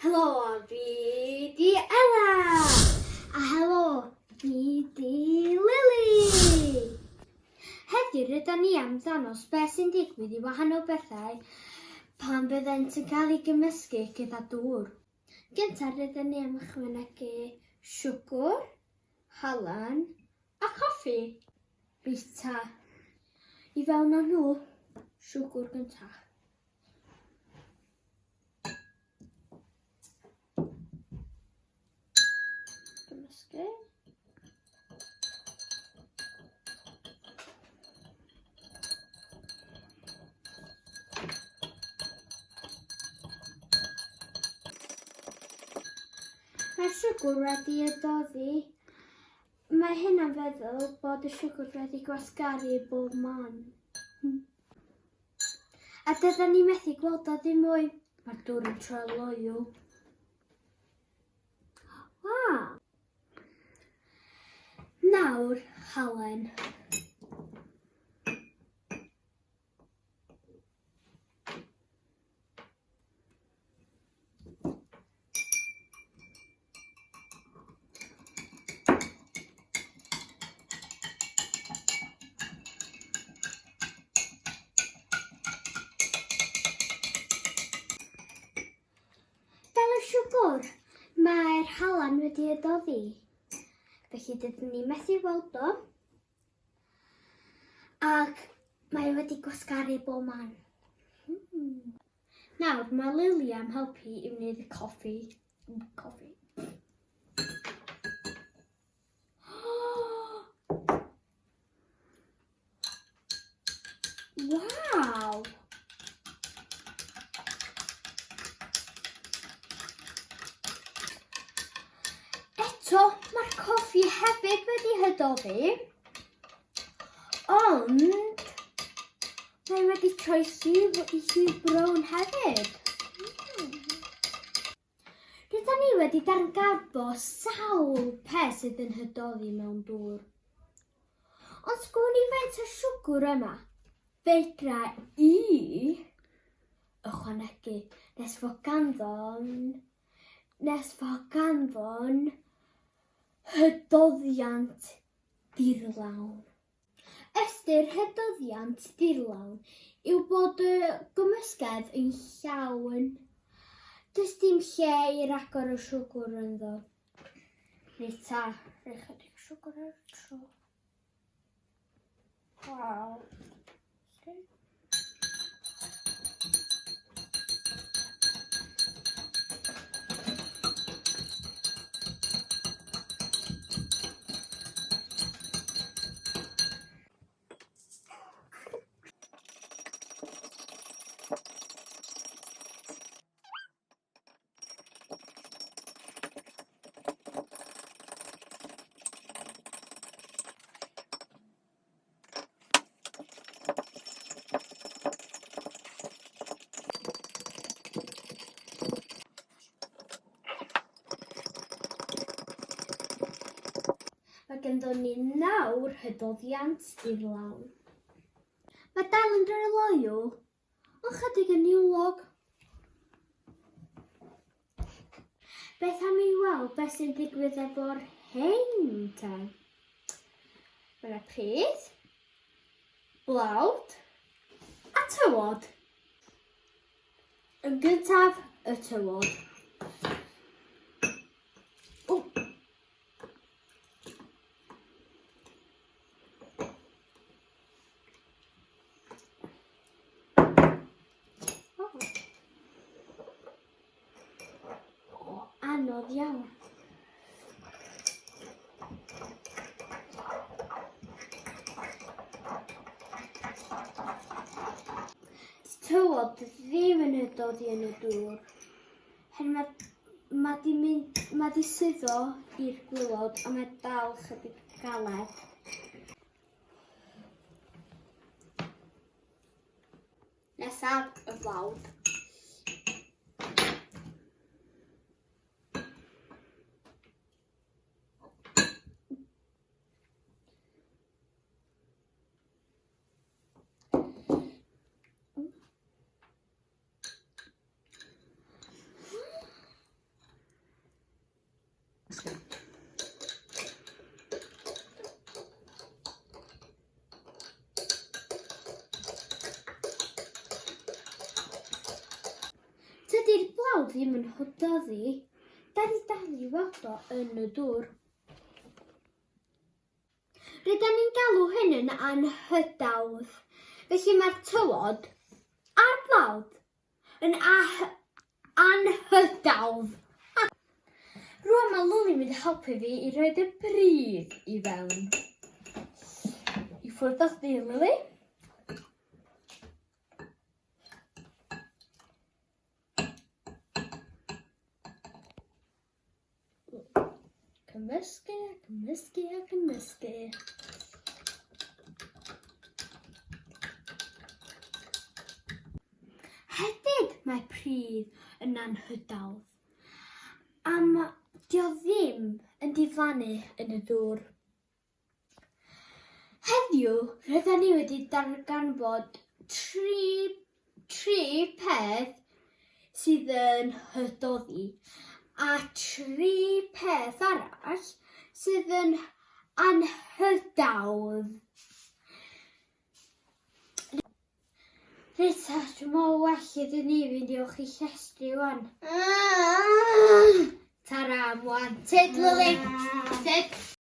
Helo, fi di Ella. A helo, fi di Lily. Heddiw rydyn ni am ddangos beth sy'n digwydd i wahanol bethau pan byddent yn cael eu gymysgu gyda dŵr. Gyntaf rydyn ni am ychwanegu siwgr, halen a coffi bita. I fewn o nhw, siwgr gyntaf. Cymysgu. Mae'r siwgr wedi ydoddi. Mae hyn yn feddwl bod y siwgr wedi gwasgaru bob man. A dydyn ni methu gweld o ddim mwy. Mae'r dŵr yn troi loyw. Nawr, halen. Fel y siwgr, mae'r halen wedi ydoddi. Felly dydyn ni methu weld o. Ac mae wedi gwasgaru bob man. Nawr, mae Lily am helpu i wneud y coffi. Waw! Eto, mae'r coffi hefyd wedi hydoddi, ond mae wedi troi lliw brown hefyd. Rydyn ni wedi darganfod sawl peth sydd yn hydoddi mewn dŵr. Ond sgwn ni faint o siwgr yma, fedra i ychwanegu nes fod ganddo'n hydoddiant dirlawn. Ystyr hydoddiant dirlawn yw bod y gymysgedd yn llawn. Does dim lle i ragor o siwgr ynddo. Rita, rhoi chydig siwgr ar y tro. Waw. Mae ganddo ni nawr hydoddiant dirlawn. Mae dal yn rhoi loyw, ond chydig yn niwlog. Beth am i weld beth sy'n digwydd efo'r hein te? Mae'na pridd, blawd a tywod. Yn gyntaf, y tywod. Anodd iawn. Tywod ddim yn hydoddi yn y dŵr. Mae di suddo i'r gwylod a mae dal chydig galed. Nesaf y flawd. Tydi'r blawd ddim yn hwdyddu, da ni dal i weld o yn y dŵr. Rydyn ni'n galw hyn yn anhydawdd, felly mae'r tywod a'r blawd yn anhydawdd. Rwan mae Lily'n mynd i helpu fi i roed y pridd i fewn. I ffwrdd o'ch di, Lily. Cymysgu, cymysgu a cymysgu. Hefyd mae pridd yn anhydawdd. Dio ddim yn diflannu yn y dŵr. Heddiw, rydyn ni wedi darganfod tri peth sydd yn hydoddi a tri peth arall sydd yn anhydawdd. Rita, dwi'n meddwl well iddyn ni fynd i o'ch i llestri wan. Tara am wan. Tud, Lily. Tud.